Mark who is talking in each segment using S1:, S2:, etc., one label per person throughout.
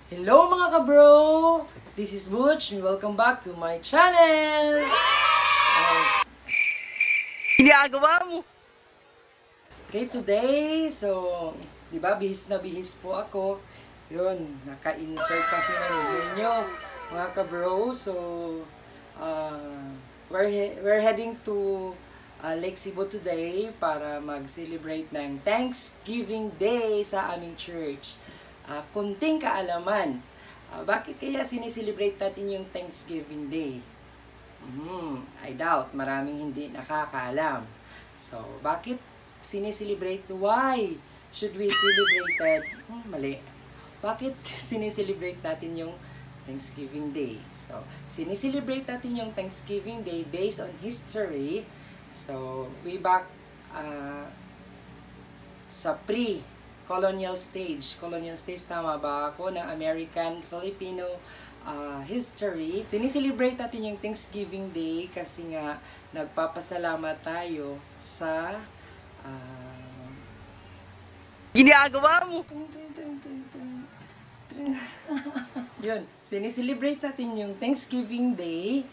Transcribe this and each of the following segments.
S1: Hello mga ka-bro! This is Butch and welcome back to my channel!
S2: Ginagawa mo!
S1: Okay, today, so, di ba, bihis na bihis po ako. Yun, naka-insert kasi na ninyo, mga ka-bro. So, we're heading to Lake Cebu today para mag-celebrate ng Thanksgiving Day sa aming church. Kunting kaalaman, bakit kaya sineselebrate natin yung Thanksgiving Day? I doubt, maraming hindi nakakaalam. So, bakit sineselebrate? Why should we celebrate it? Mali. Bakit sineselebrate natin yung Thanksgiving Day? So, sineselebrate natin yung Thanksgiving Day based on history. So, way back sa colonial stage, tama ba ako, ng American-Filipino history. Sineselebrate natin yung Thanksgiving Day kasi nga nagpapasalamat tayo sa
S2: Ginagawa mo!
S1: Yun, sineselebrate natin yung Thanksgiving Day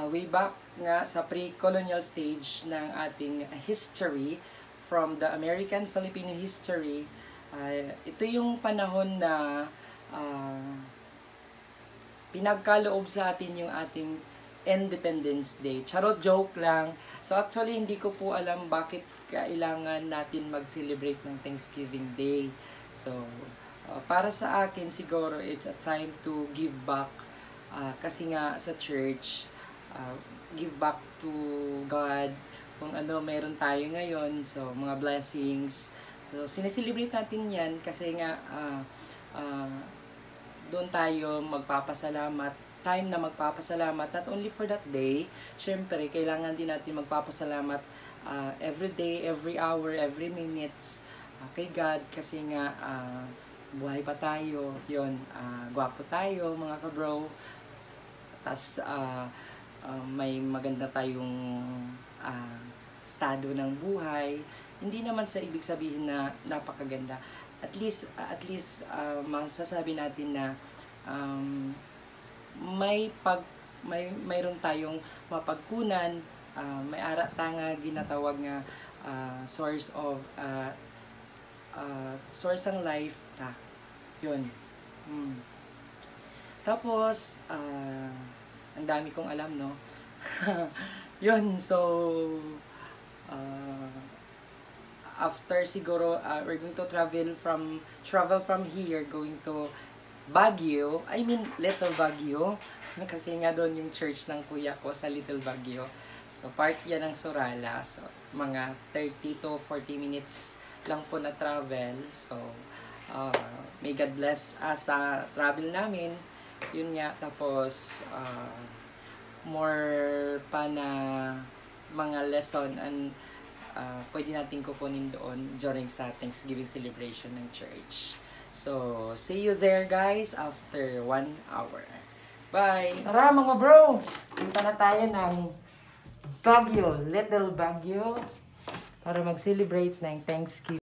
S1: way back nga sa pre-colonial stage ng ating history from the American-Filipino history. Ito yung panahon na pinagkaloob sa atin yung ating Independence Day. Charot, joke lang. So actually, hindi ko po alam bakit kailangan natin mag-celebrate ng Thanksgiving Day. So, para sa akin siguro, it's a time to give back. Kasi nga sa church, give back to God. Kung ano meron tayo ngayon, so mga blessings. So, sineselebrate natin yan kasi nga doon tayo magpapasalamat, time na magpapasalamat, not only for that day, syempre, kailangan din natin magpapasalamat every day, every hour, every minutes kay God kasi nga buhay pa tayo, yun, gwapo tayo mga ka-bro, tas may maganda tayong estado ng buhay. Hindi naman sa ibig sabihin na napakaganda. At least masasabi natin na mayroon tayong mapagkunan, may tanga ginatawag nga source ng life. Yun. Tapos ang dami kong alam, no? Yun, so after siguro we're going to travel from here going to Baguio, Little Baguio kasi nga doon yung church ng kuya ko sa Little Baguio. So part yan ng Surala. So mga 30 to 40 minutes lang po na travel. So may God bless us sa travel namin. Yun nga, tapos more pa na mga lesson and pwede natin kukunin doon during sa Thanksgiving celebration ng church. So, see you there guys after 1 hour. Bye! Tara mga bro! Punta na tayo ng Baguio, Little Baguio para mag-celebrate ng Thanksgiving.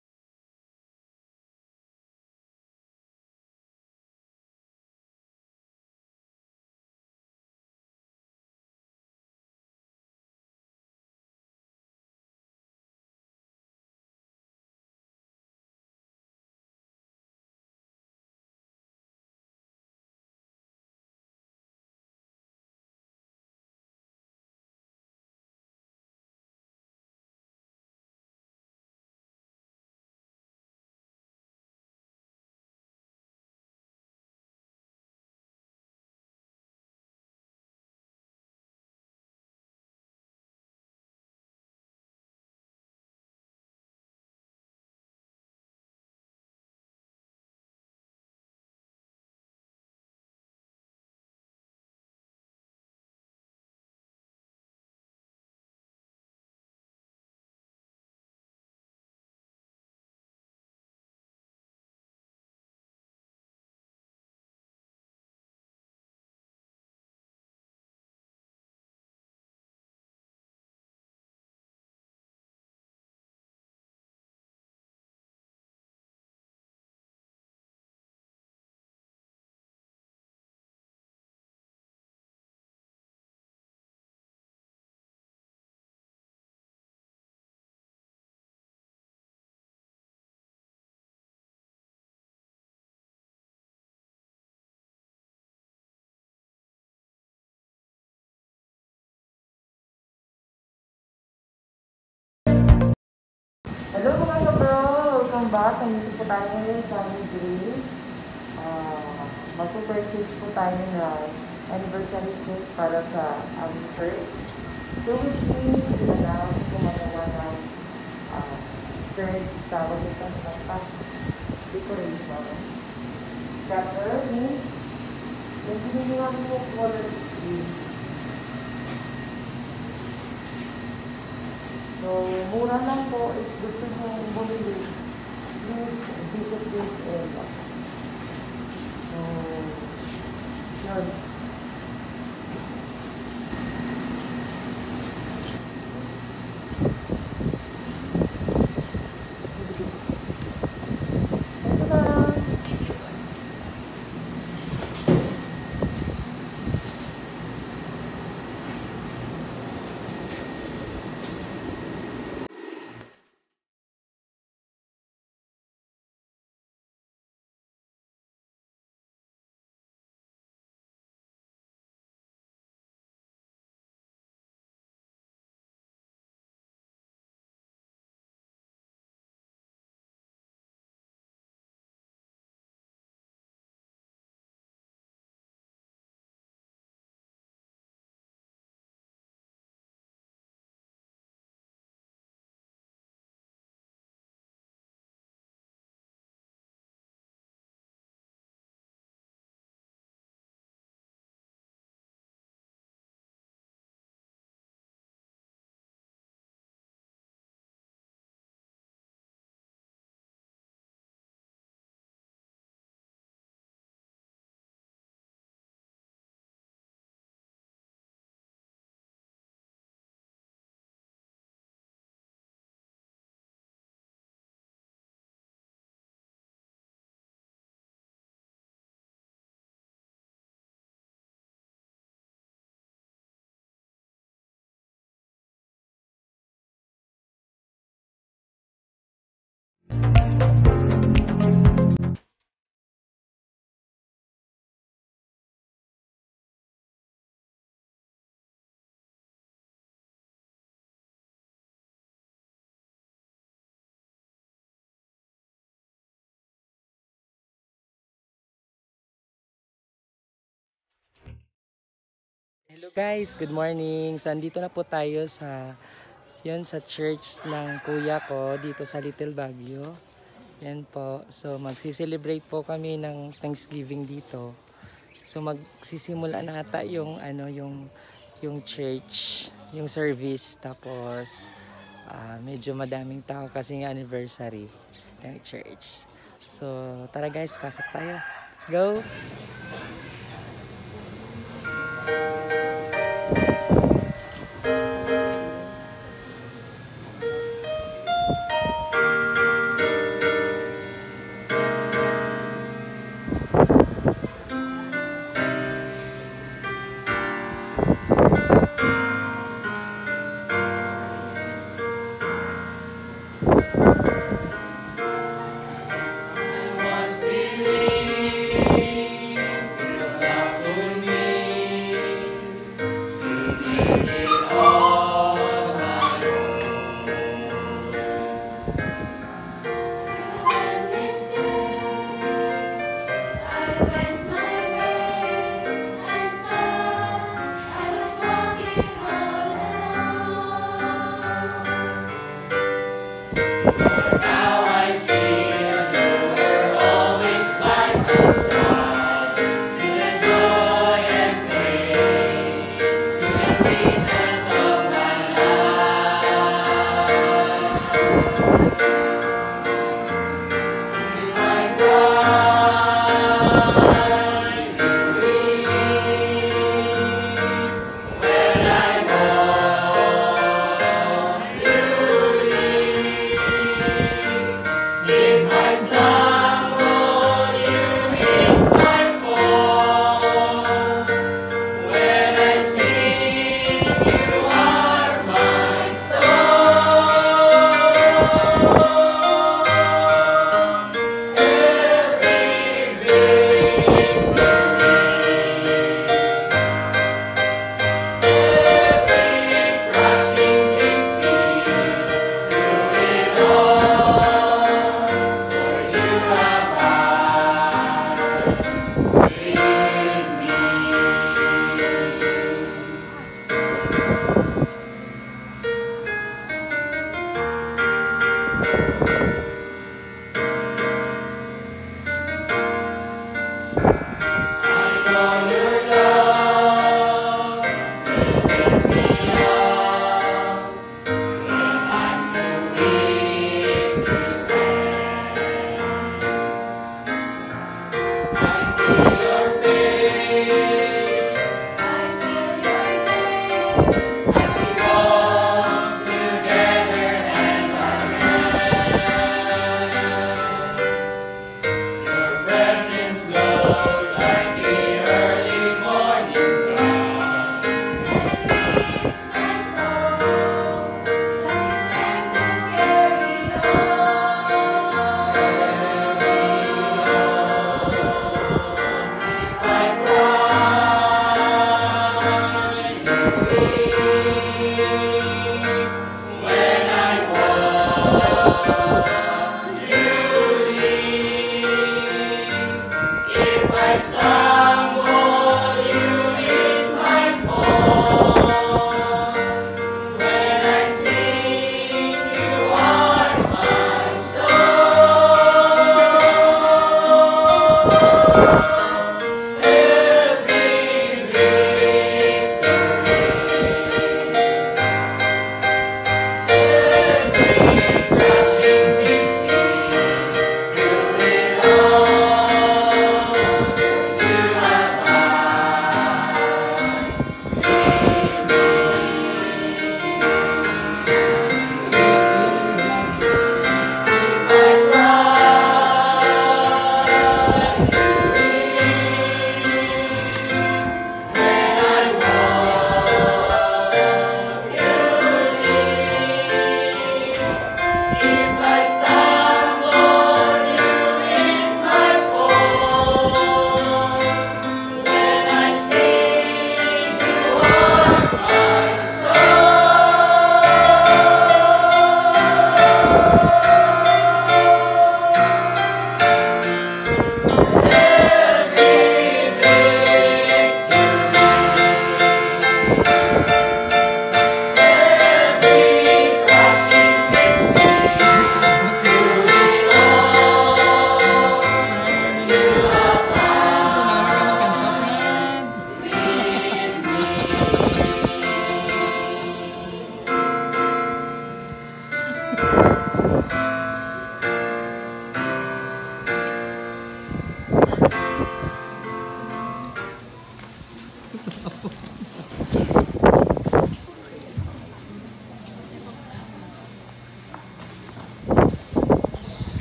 S3: simba. Nandito po tayo ngayon sa Midway. Magpo-purchase po tayo ng anniversary cake para sa aming church. So which means, kailangan gumagawa ng church, tawag ito sa decoration. Chapter means, yung piniliwan po color scheme. So, mura lang po. If gusto nyo bumili, please visit this area. So, yun. Ito na.
S1: Hello guys, good morning. So andito na po tayo sa sa church ng kuya ko dito sa Little Baguio. Yan po. So magsi-celebrate po kami ng Thanksgiving dito. So magsisimula na ata yung yung church, yung service, tapos medyo madaming tao kasi ng anniversary ng church. So tara guys, pasok tayo. Let's go.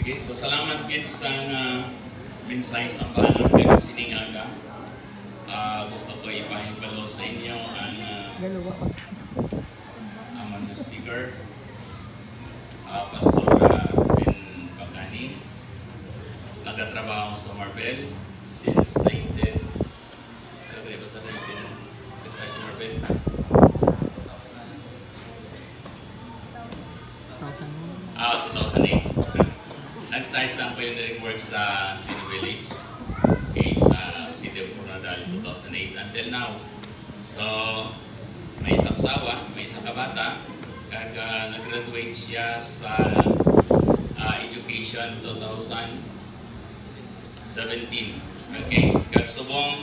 S4: Sige, so salamat gid sa mensahe sa paalam kay siningaga. Gusto ko ipahibalo sa inyo ang among speaker, Pastor Ben Pagani. Nagatrabaho sa Marbel since 2008. Nag-start sa pioneering work sa City Village, okay, sa City of Coronadal 2008 until now. So, may isang asawa, may isang kabata, kag nag-graduate siya sa education 2017. Okay, kag subong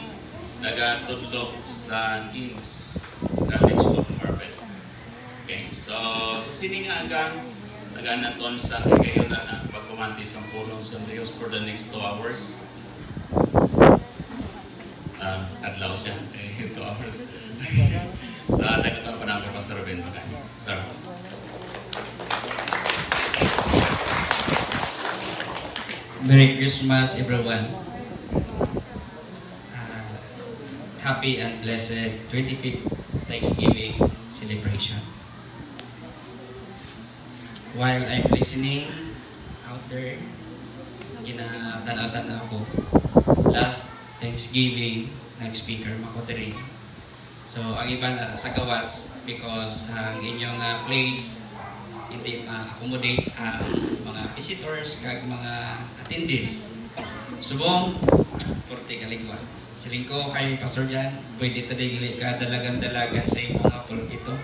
S4: nagatudlok sa King's College of Marbel. Okay, so sa siningagang naganaton sa kagayon na pagkumanti sa pulong sa Dios for the next 2 hours. Adlaw siya, 2 hours. Sa tagatang panahon Pastor Ben Pagani. Sir.
S5: Merry Christmas, everyone. Happy and blessed 25th Thanksgiving celebration. While I'm listening out there, ginatanaw-tanaw ako, last Thanksgiving, nag-speaker Makoteri. So, ang iba na sa gawas because ang inyong place hindi ma-accommodate ang mga visitors kag mga attendees. Subong, porte kaligwa. Siling ko kay Pastor Jan, pwede tadig ka dalagan-dalagan sa imong mga pulpito.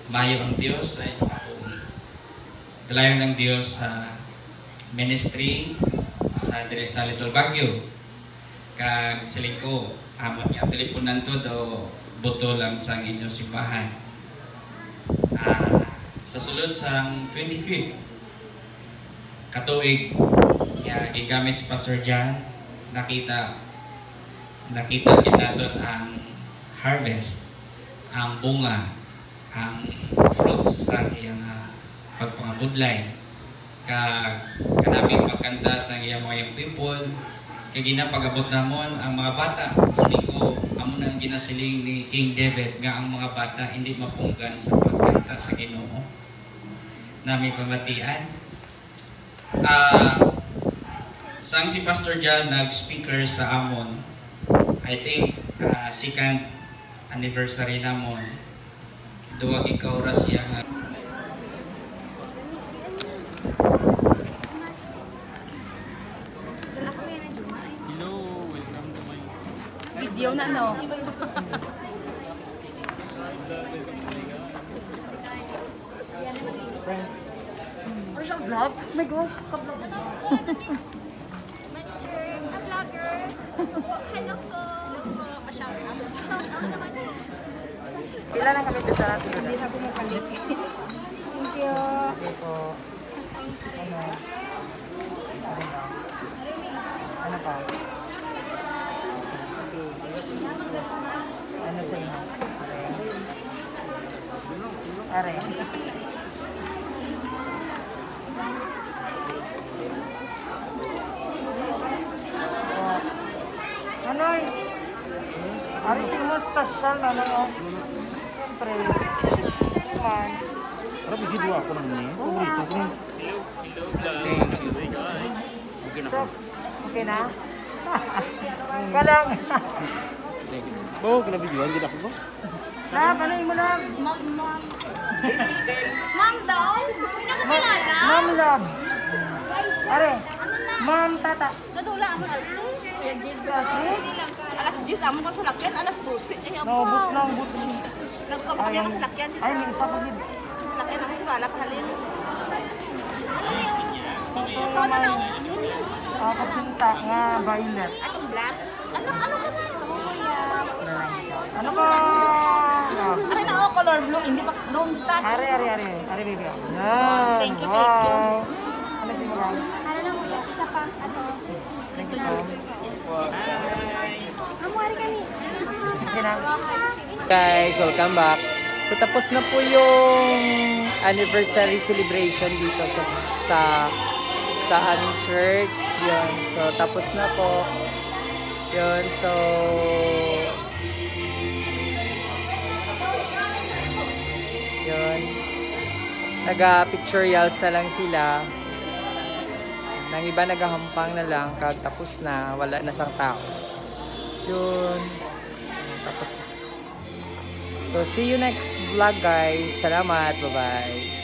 S5: Mayo ang Diyos sa inyong Dalayon ng Dios sa ministry sa dire sa Little Baguio. Kag siling ko, amon niya teleponan to do boto lang sa inyong simbahan. Sa sulod sa 25th katuig, gigamit si Pastor John, nakita kita doon ang harvest, ang bunga, ang fruits sa iyang pagpangabudlay. Kanaming pagkanta sa iyang mga people, kaya ginapag-abot namon ang mga bata. Siling ko, amo na ang ginasiling ni King David nga ang mga bata hindi mapunggan sa pagkanta sa Ginoo. Nami pamatian. Sang si Pastor John nag-speaker sa amon, I think second anniversary namon, duwag ikaw oras yang
S6: video na no.
S3: First vlog? Oh my gosh, ka-vlog.
S6: Manager, a vlogger. Hello po. Pa-shout out. Shout out naman.
S3: Pila lang kami sa sunod. Hindi na pumapalit. Thank you. Okay po. Ano pa? Ano sa inyo? Are. Anoy? Ari si mo special na no? Siyempre. Man.
S7: Ano bigyan ako ng ni? Paborito ko.
S3: Chokes. Okay na? Kalang.
S7: Oh, kena bigyan kita ko.
S3: Lab, ano mo lab?
S6: Ma'am daw? Pinakakilala?
S3: Ma'am lab. Are. Ma'am tata.
S6: Nadula ang alas 10, amo kang salakyan, alas 12. Eh,
S3: Naubos na ang buti.
S6: nagpapakyan ang salakyan.
S3: Ay, may isa pa din.
S6: Salakyan ang surala, pahalin.
S3: Ito naman. Kacinta nga violet.
S6: Anong black? Ano ka ba?
S3: Ano ba?
S6: Ano na ako, color blue, hindi pa, don't touch.
S3: Are, baby. Yan.
S6: Thank you.
S3: Wow. Ano si Mura?
S6: Ano lang, kuya, isa pa, ano?
S3: Thank you.
S6: Amuari kami.
S3: Okay na.
S1: Guys, welcome back. So, tapos na po yung anniversary celebration dito sa aming church. Yun. So, tapos na po. Yun. So, yun. Naga-pictorials na lang sila. Nang iba nagahampang na lang. Kag tapos na. Wala na sang tao. Yun. Tapos na. So, see you next vlog guys. Salamat. Bye-bye.